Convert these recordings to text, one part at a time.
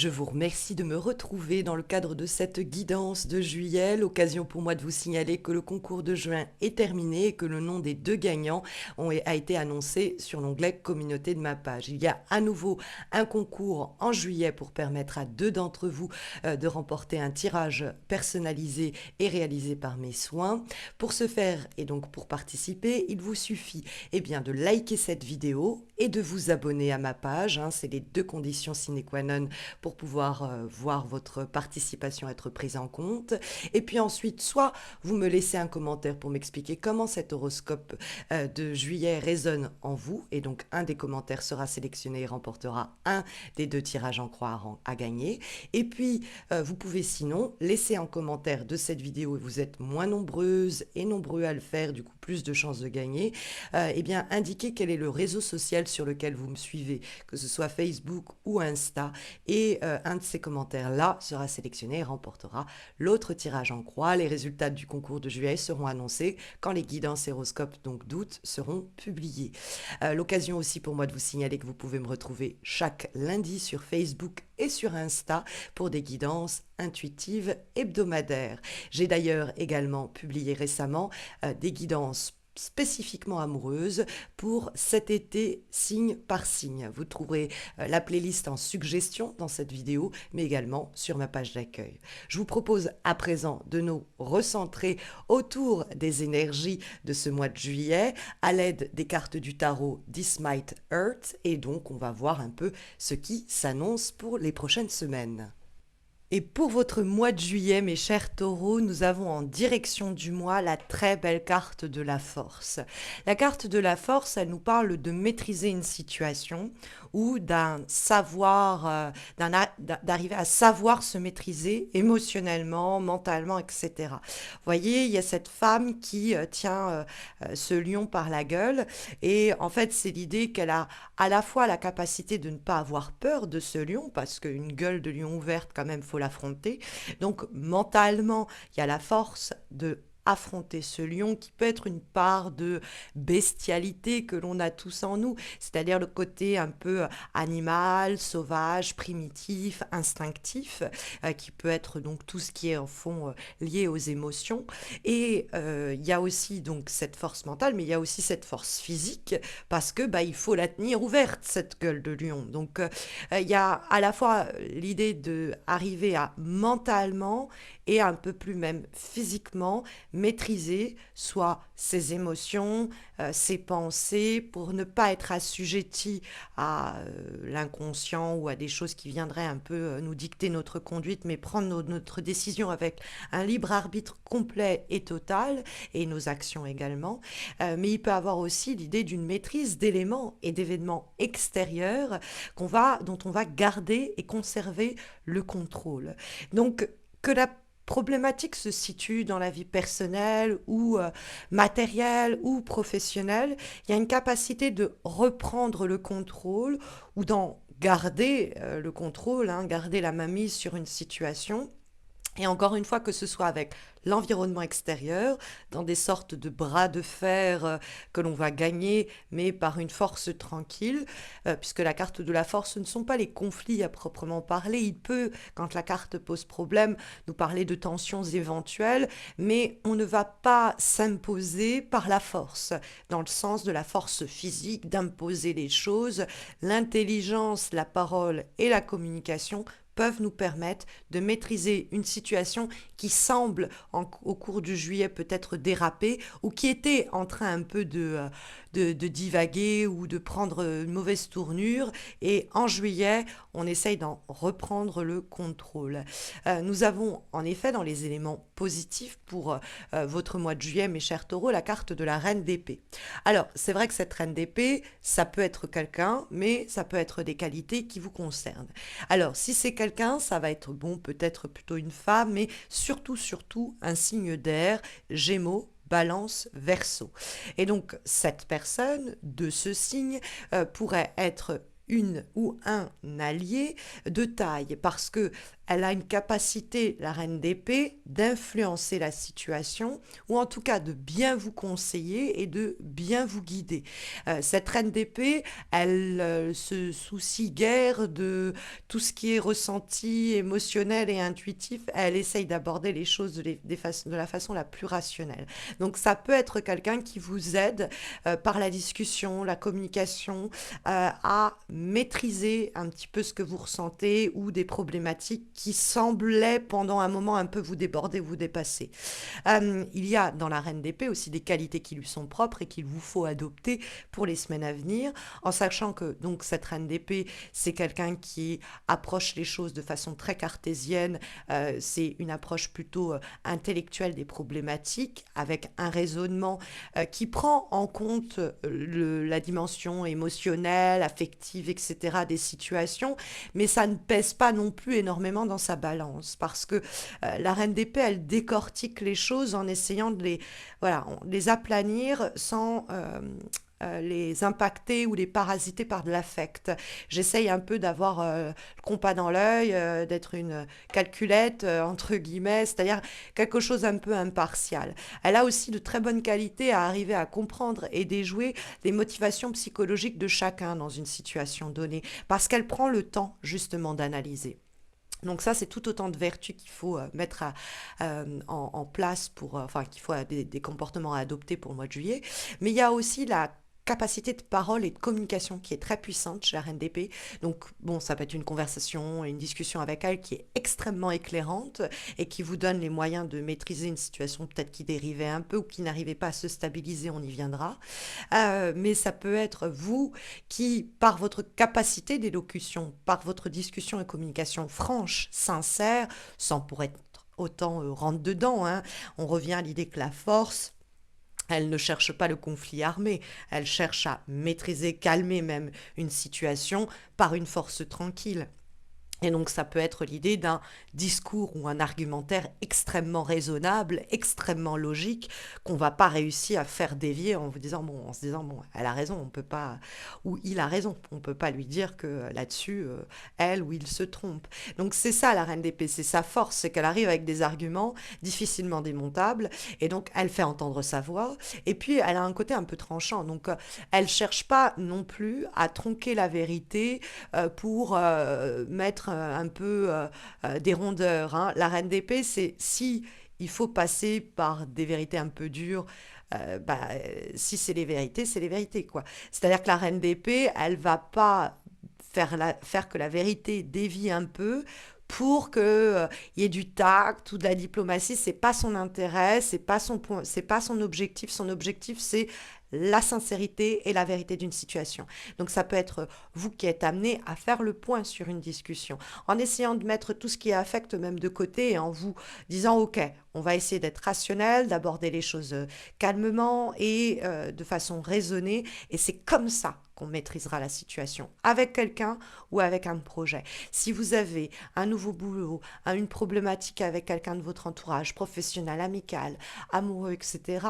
Je vous remercie de me retrouver dans le cadre de cette guidance de juillet. L'occasion pour moi de vous signaler que le concours de juin est terminé et que le nom des deux gagnants a été annoncé sur l'onglet communauté de ma page. Il y a à nouveau un concours en juillet pour permettre à deux d'entre vous de remporter un tirage personnalisé et réalisé par mes soins. Pour ce faire et donc pour participer, il vous suffit de liker cette vidéo et de vous abonner à ma page. C'est les deux conditions sine qua non pour pouvoir voir votre participation être prise en compte. Et puis ensuite, soit vous me laissez un commentaire pour m'expliquer comment cet horoscope de juillet résonne en vous, et donc un des commentaires sera sélectionné et remportera un des deux tirages en croix à gagner. Et puis, vous pouvez sinon laisser un commentaire de cette vidéo, et vous êtes moins nombreuses et nombreux à le faire, du coup plus de chances de gagner, indiquer quel est le réseau social sur lequel vous me suivez, que ce soit Facebook ou Insta, et un de ces commentaires-là sera sélectionné et remportera l'autre tirage en croix. Les résultats du concours de juillet seront annoncés quand les guidances horoscopes donc d'août seront publiés. L'occasion aussi pour moi de vous signaler que vous pouvez me retrouver chaque lundi sur Facebook et sur Insta pour des guidances intuitives hebdomadaires. J'ai d'ailleurs également publié récemment des guidances spécifiquement amoureuse pour cet été signe par signe. Vous trouverez la playlist en suggestion dans cette vidéo, mais également sur ma page d'accueil. Je vous propose à présent de nous recentrer autour des énergies de ce mois de juillet à l'aide des cartes du tarot This Might Hurt, et donc on va voir un peu ce qui s'annonce pour les prochaines semaines. Et pour votre mois de juillet, mes chers taureaux, nous avons en direction du mois la très belle carte de la force. La carte de la force, elle nous parle de maîtriser une situation ou d'un savoir, d'arriver à savoir se maîtriser émotionnellement, mentalement, etc. Vous voyez, il y a cette femme qui tient ce lion par la gueule, et en fait, c'est l'idée qu'elle a à la fois la capacité de ne pas avoir peur de ce lion, parce qu'une gueule de lion ouverte, quand même, faut l'affronter. Donc, mentalement, il y a la force de affronter ce lion qui peut être une part de bestialité que l'on a tous en nous, c'est-à-dire le côté un peu animal, sauvage, primitif, instinctif, qui peut être donc tout ce qui est en fond lié aux émotions. Et il y a aussi donc cette force mentale, mais il y a aussi cette force physique, parce que il faut la tenir ouverte, cette gueule de lion. Donc il y a à la fois l'idée de arriver à mentalement et un peu plus même physiquement maîtriser soit ses émotions, ses pensées, pour ne pas être assujetti à l'inconscient ou à des choses qui viendraient un peu nous dicter notre conduite, mais prendre notre décision avec un libre arbitre complet et total, et nos actions également. Mais il peut avoir aussi l'idée d'une maîtrise d'éléments et d'événements extérieurs dont on va garder et conserver le contrôle. Donc, que la problématique se situe dans la vie personnelle ou matérielle ou professionnelle, il y a une capacité de reprendre le contrôle ou d'en garder le contrôle, garder la mainmise sur une situation. Et encore une fois, que ce soit avec l'environnement extérieur, dans des sortes de bras de fer que l'on va gagner, mais par une force tranquille, puisque la carte de la force, ce ne sont pas les conflits à proprement parler. Il peut, quand la carte pose problème, nous parler de tensions éventuelles, mais on ne va pas s'imposer par la force, dans le sens de la force physique, d'imposer les choses. L'intelligence, la parole et la communication peuvent nous permettre de maîtriser une situation qui semble, au cours du juillet, peut-être déraper, ou qui était en train un peu de divaguer ou de prendre une mauvaise tournure. Et en juillet, on essaye d'en reprendre le contrôle. Nous avons en effet dans les éléments positifs pour votre mois de juillet, mes chers taureaux, la carte de la reine d'épée. Alors, c'est vrai que cette reine d'épée, ça peut être quelqu'un, mais ça peut être des qualités qui vous concernent. Alors, si c'est quelqu'un, ça va être peut-être plutôt une femme, mais surtout un signe d'air, Gémeaux, Balance, Verseau. Et donc, cette personne de ce signe pourrait être une ou un allié de taille, parce que elle a une capacité, la reine d'épée, d'influencer la situation, ou en tout cas de bien vous conseiller et de bien vous guider. Cette reine d'épée, elle se soucie guère de tout ce qui est ressenti, émotionnel et intuitif. Elle essaye d'aborder les choses de la façon la plus rationnelle. Donc ça peut être quelqu'un qui vous aide par la discussion, la communication, à maîtriser un petit peu ce que vous ressentez ou des problématiques qui semblaient pendant un moment un peu vous déborder, vous dépasser. Il y a dans la reine d'épée aussi des qualités qui lui sont propres et qu'il vous faut adopter pour les semaines à venir, en sachant que donc cette reine d'épée, c'est quelqu'un qui approche les choses de façon très cartésienne, c'est une approche plutôt intellectuelle des problématiques, avec un raisonnement qui prend en compte la dimension émotionnelle, affective, etc. des situations, mais ça ne pèse pas non plus énormément dans sa balance, parce que la reine d'épée, elle décortique les choses en essayant de voilà, les aplanir sans les impacter ou les parasiter par de l'affect. J'essaye un peu d'avoir le compas dans l'œil, d'être une calculette, entre guillemets, c'est-à-dire quelque chose un peu impartial. Elle a aussi de très bonnes qualités à arriver à comprendre et déjouer les motivations psychologiques de chacun dans une situation donnée, parce qu'elle prend le temps justement d'analyser. Donc ça, c'est tout autant de vertus qu'il faut mettre en place pour, enfin, qu'il faut des comportements à adopter pour le mois de juillet. Mais il y a aussi la capacité de parole et de communication qui est très puissante chez la reine d'épée. Donc bon, ça peut être une conversation, une discussion avec elle qui est extrêmement éclairante et qui vous donne les moyens de maîtriser une situation peut-être qui dérivait un peu ou qui n'arrivait pas à se stabiliser, on y viendra. Mais ça peut être vous qui, par votre capacité d'élocution, par votre discussion et communication franche, sincère, sans pour être autant rentre dedans, hein, on revient à l'idée que la force, elle ne cherche pas le conflit armé, elle cherche à maîtriser, calmer même une situation par une force tranquille. Et donc ça peut être l'idée d'un discours ou un argumentaire extrêmement raisonnable, extrêmement logique, qu'on va pas réussir à faire dévier en se disant bon, elle a raison, on peut pas, ou il a raison, on peut pas lui dire que là-dessus, elle ou il se trompe. Donc c'est ça la reine d'épée, c'est sa force, c'est qu'elle arrive avec des arguments difficilement démontables, et donc elle fait entendre sa voix, et puis elle a un côté un peu tranchant, donc elle cherche pas non plus à tronquer la vérité pour mettre un peu des rondeurs, hein. La reine d'épée, c'est si il faut passer par des vérités un peu dures, si c'est les vérités, c'est les vérités, quoi. C'est-à-dire que la reine d'épée, elle va pas faire que la vérité dévie un peu pour que y ait du tact ou de la diplomatie. C'est pas son intérêt, c'est pas son point, c'est pas son objectif. Son objectif, c'est la sincérité et la vérité d'une situation. Donc ça peut être vous qui êtes amené à faire le point sur une discussion, en essayant de mettre tout ce qui affecte même de côté et en vous disant ok, on va essayer d'être rationnel, d'aborder les choses calmement et de façon raisonnée, et c'est comme ça qu'on maîtrisera la situation, avec quelqu'un ou avec un projet. Si vous avez un nouveau boulot, une problématique avec quelqu'un de votre entourage, professionnel, amical, amoureux, etc.,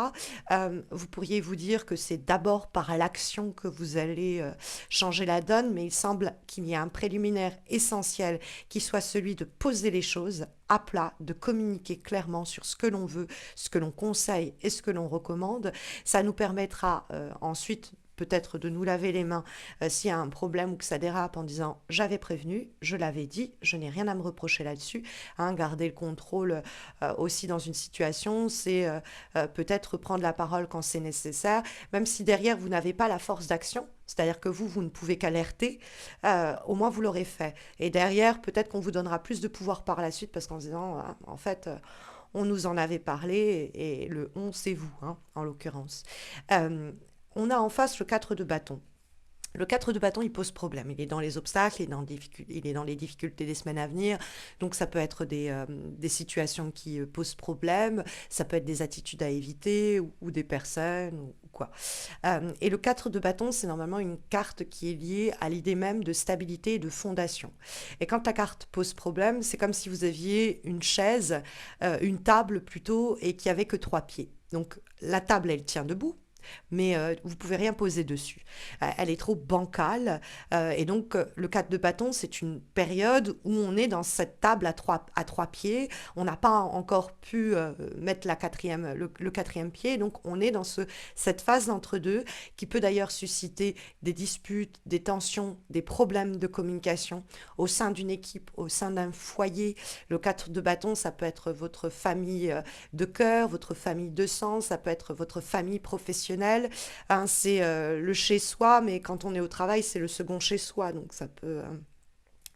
vous pourriez vous dire que c'est d'abord par l'action que vous allez changer la donne, mais il semble qu'il y ait un préliminaire essentiel qui soit celui de poser les choses à plat, de communiquer clairement sur ce que l'on veut, ce que l'on conseille et ce que l'on recommande. Ça nous permettra ensuite peut-être de nous laver les mains s'il y a un problème ou que ça dérape, en disant j'avais prévenu, je l'avais dit, je n'ai rien à me reprocher là-dessus, hein. Garder le contrôle aussi dans une situation, c'est peut-être prendre la parole quand c'est nécessaire, même si derrière vous n'avez pas la force d'action, c'est-à-dire que vous ne pouvez qu'alerter, au moins vous l'aurez fait. Et derrière, peut-être qu'on vous donnera plus de pouvoir par la suite, parce qu'en se disant, en fait, on nous en avait parlé, et le on, c'est vous, hein, en l'occurrence. Euh, on a en face le 4 de bâton. Le 4 de bâton, il pose problème. Il est dans les obstacles, il est dans les difficultés des semaines à venir. Donc ça peut être des situations qui posent problème, ça peut être des attitudes à éviter ou des personnes ou quoi. Et le 4 de bâton, c'est normalement une carte qui est liée à l'idée même de stabilité et de fondation. Et quand la carte pose problème, c'est comme si vous aviez une chaise, une table plutôt, et qui avait que 3 pieds. Donc la table, elle tient debout. mais vous pouvez rien poser dessus. Elle est trop bancale, et donc le 4 de bâton, c'est une période où on est dans cette table à trois pieds. On n'a pas encore pu mettre le quatrième pied, donc on est dans cette phase d'entre-deux qui peut d'ailleurs susciter des disputes, des tensions, des problèmes de communication au sein d'une équipe, au sein d'un foyer. Le 4 de bâton, ça peut être votre famille de cœur, votre famille de sang, ça peut être votre famille professionnelle. Hein, c'est le chez-soi, mais quand on est au travail, c'est le second chez-soi. Donc ça peut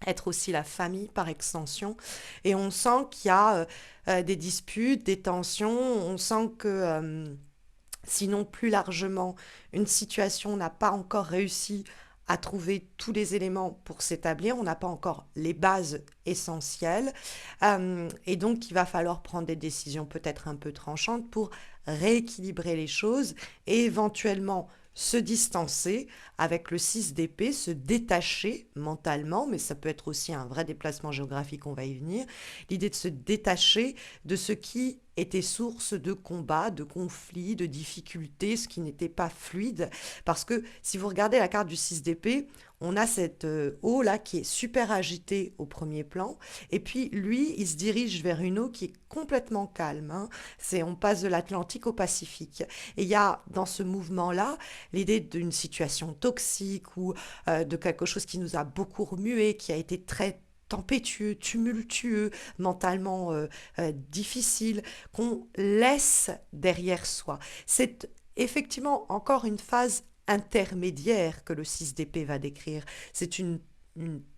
être aussi la famille par extension. Et on sent qu'il y a des disputes, des tensions. On sent que, sinon plus largement, une situation n'a pas encore réussi à trouver tous les éléments pour s'établir. On n'a pas encore les bases essentielles. Et donc, il va falloir prendre des décisions peut-être un peu tranchantes pour rééquilibrer les choses et éventuellement se distancer avec le 6 d'épée, se détacher mentalement, mais ça peut être aussi un vrai déplacement géographique, on va y venir. L'idée de se détacher de ce qui était source de combats, de conflits, de difficultés, ce qui n'était pas fluide. Parce que si vous regardez la carte du 6 d'épée, on a cette eau là qui est super agitée au premier plan, et puis lui, il se dirige vers une eau qui est complètement calme. Hein. On passe de l'Atlantique au Pacifique. Et il y a dans ce mouvement-là l'idée d'une situation toxique ou de quelque chose qui nous a beaucoup remué, qui a été très tempétueux, tumultueux, mentalement difficile, qu'on laisse derrière soi. C'est effectivement encore une phase intermédiaire que le 6 d'épée va décrire. C'est une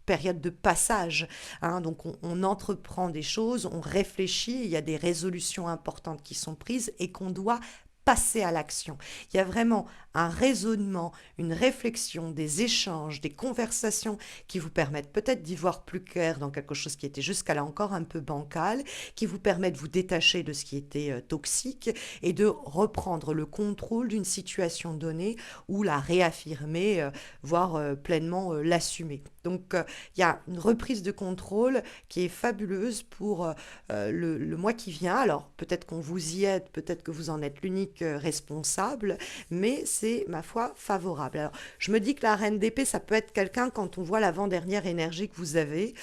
période de passage. Hein, donc on entreprend des choses, on réfléchit, il y a des résolutions importantes qui sont prises et qu'on doit passer à l'action. Il y a vraiment un raisonnement, une réflexion, des échanges, des conversations qui vous permettent peut-être d'y voir plus clair dans quelque chose qui était jusqu'à là encore un peu bancal, qui vous permettent de vous détacher de ce qui était toxique et de reprendre le contrôle d'une situation donnée ou la réaffirmer, voire pleinement l'assumer. Donc il y a une reprise de contrôle qui est fabuleuse pour le mois qui vient. Alors peut-être qu'on vous y aide, peut-être que vous en êtes l'unique responsable, mais c'est, ma foi, favorable. Alors, je me dis que la reine d'épée, ça peut être quelqu'un, quand on voit l'avant-dernière énergie que vous avez,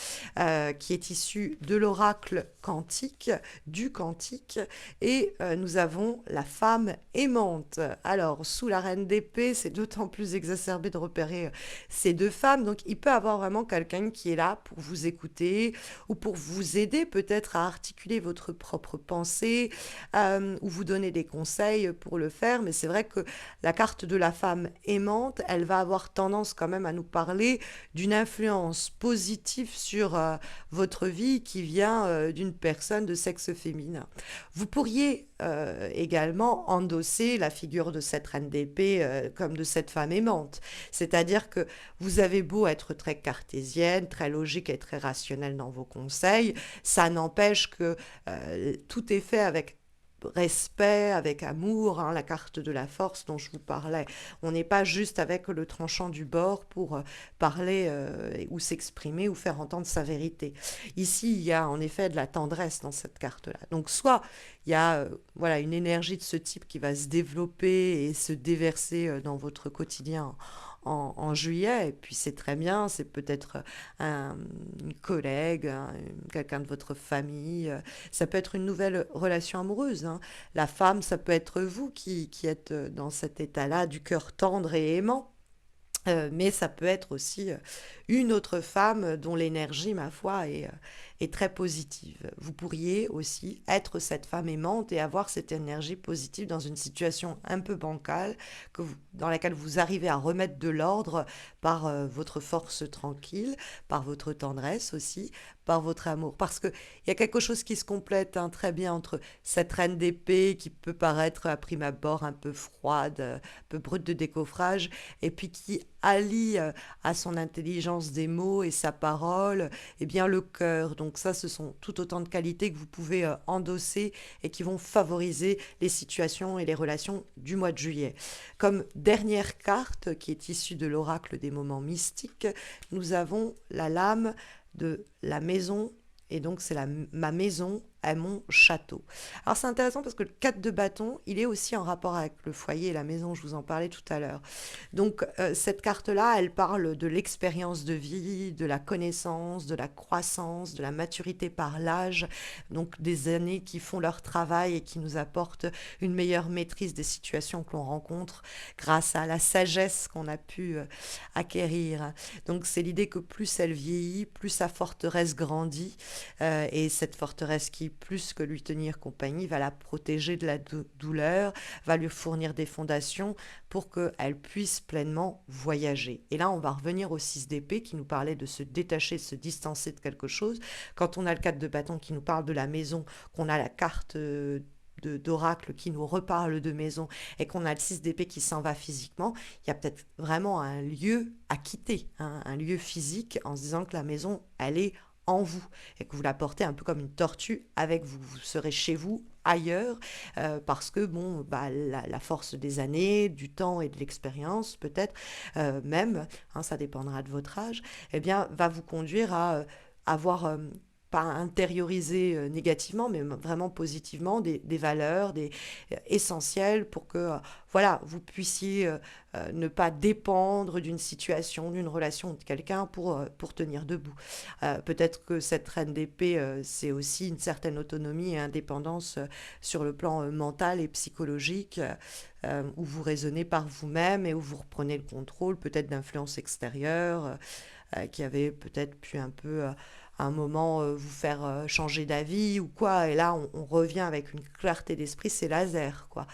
qui est issue de l'oracle quantique, du quantique, et nous avons la femme aimante. Alors, sous la reine d'épée, c'est d'autant plus exacerbé de repérer ces deux femmes, donc il peut avoir vraiment quelqu'un qui est là pour vous écouter, ou pour vous aider peut-être à articuler votre propre pensée, ou vous donner des conseils pour le faire, mais c'est vrai que la carte de la femme aimante, elle va avoir tendance quand même à nous parler d'une influence positive sur votre vie qui vient d'une personne de sexe féminin. Vous pourriez également endosser la figure de cette reine d'épée comme de cette femme aimante. C'est-à-dire que vous avez beau être très cartésienne, très logique et très rationnelle dans vos conseils, ça n'empêche que tout est fait avec respect, avec amour, hein, la carte de la force dont je vous parlais. On n'est pas juste avec le tranchant du bord pour parler ou s'exprimer ou faire entendre sa vérité. Ici, il y a en effet de la tendresse dans cette carte-là. Donc soit il y a voilà, une énergie de ce type qui va se développer et se déverser dans votre quotidien en juillet, et puis c'est très bien, c'est peut-être une collègue, quelqu'un de votre famille, ça peut être une nouvelle relation amoureuse. Hein. La femme, ça peut être vous qui êtes dans cet état-là du cœur tendre et aimant. Mais ça peut être aussi une autre femme dont l'énergie, ma foi, est très positive. Vous pourriez aussi être cette femme aimante et avoir cette énergie positive dans une situation un peu bancale dans laquelle vous arrivez à remettre de l'ordre par votre force tranquille, par votre tendresse aussi, par votre amour. Parce qu'il y a quelque chose qui se complète très bien entre cette reine d'épée qui peut paraître à prime abord un peu froide, un peu brute de décoffrage, et puis qui allie à son intelligence des mots et sa parole, eh bien le cœur. Donc ça, ce sont tout autant de qualités que vous pouvez endosser et qui vont favoriser les situations et les relations du mois de juillet. Comme dernière carte qui est issue de l'oracle des moments mystiques, nous avons la lame de la maison, et donc c'est ma maison à mon château. Alors c'est intéressant parce que le 4 de bâton, il est aussi en rapport avec le foyer et la maison, je vous en parlais tout à l'heure. Donc cette carte-là, elle parle de l'expérience de vie, de la connaissance, de la croissance, de la maturité par l'âge, donc des années qui font leur travail et qui nous apportent une meilleure maîtrise des situations que l'on rencontre grâce à la sagesse qu'on a pu acquérir. Donc c'est l'idée que plus elle vieillit, plus sa forteresse grandit, et cette forteresse qui, plus que lui tenir compagnie, va la protéger de la douleur, va lui fournir des fondations pour qu'elle puisse pleinement voyager. Et là, on va revenir au 6 d'épée qui nous parlait de se détacher, de se distancer de quelque chose. Quand on a le 4 de bâton qui nous parle de la maison, qu'on a la carte d'oracle qui nous reparle de maison et qu'on a le 6 d'épée qui s'en va physiquement, il y a peut-être vraiment un lieu à quitter, hein, un lieu physique en se disant que la maison, elle est en vous et que vous la portez un peu comme une tortue avec vous. Vous serez chez vous ailleurs parce que bon bah, la force des années, du temps et de l'expérience peut-être même, hein, ça dépendra de votre âge, eh bien va vous conduire à avoir pas intérioriser négativement, mais vraiment positivement des valeurs essentielles pour que voilà, vous puissiez ne pas dépendre d'une situation, d'une relation de quelqu'un pour tenir debout. Peut-être que cette reine d'épée, c'est aussi une certaine autonomie et indépendance sur le plan mental et psychologique, où vous raisonnez par vous-même et où vous reprenez le contrôle peut-être d'influences extérieures qui avaient peut-être pu un peu à un moment vous faire changer d'avis ou quoi. Et là, on revient avec une clarté d'esprit, c'est laser, quoi.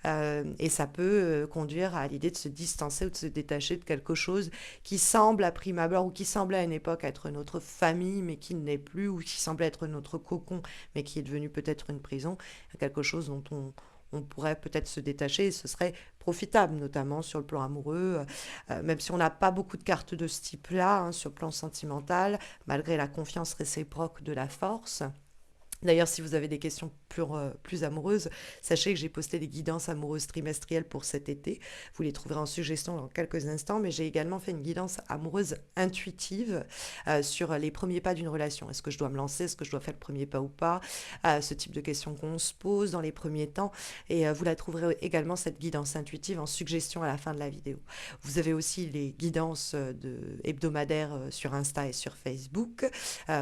Et ça peut conduire à l'idée de se distancer ou de se détacher de quelque chose qui semble à prime abord ou qui semblait à une époque être notre famille mais qui ne l'est plus, ou qui semblait être notre cocon mais qui est devenu peut-être une prison, quelque chose dont on pourrait peut-être se détacher et ce serait profitable, notamment sur le plan amoureux, même si on n'a pas beaucoup de cartes de ce type-là, hein, sur le plan sentimental, malgré la confiance réciproque de la force. D'ailleurs, si vous avez des questions plus amoureuses, sachez que j'ai posté des guidances amoureuses trimestrielles pour cet été. Vous les trouverez en suggestion dans quelques instants, mais j'ai également fait une guidance amoureuse intuitive sur les premiers pas d'une relation. Est-ce que je dois me lancer? Est-ce que je dois faire le premier pas ou pas? Ce type de questions qu'on se pose dans les premiers temps. Et vous la trouverez également, cette guidance intuitive, en suggestion à la fin de la vidéo. Vous avez aussi les guidances hebdomadaires sur Insta et sur Facebook.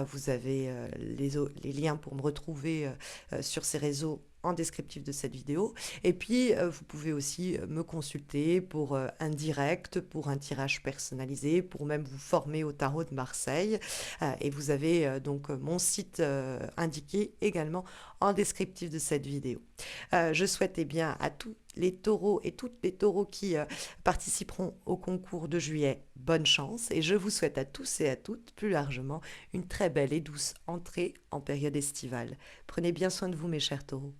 Vous avez les liens pour me retrouver sur ces réseaux en descriptif de cette vidéo. Et puis, vous pouvez aussi me consulter pour un direct, pour un tirage personnalisé, pour même vous former au tarot de Marseille. Et vous avez donc mon site indiqué également en descriptif de cette vidéo. Je souhaite eh bien à tous les taureaux et toutes les taureaux qui participeront au concours de juillet bonne chance, et je vous souhaite à tous et à toutes plus largement une très belle et douce entrée en période estivale. Prenez bien soin de vous mes chers taureaux.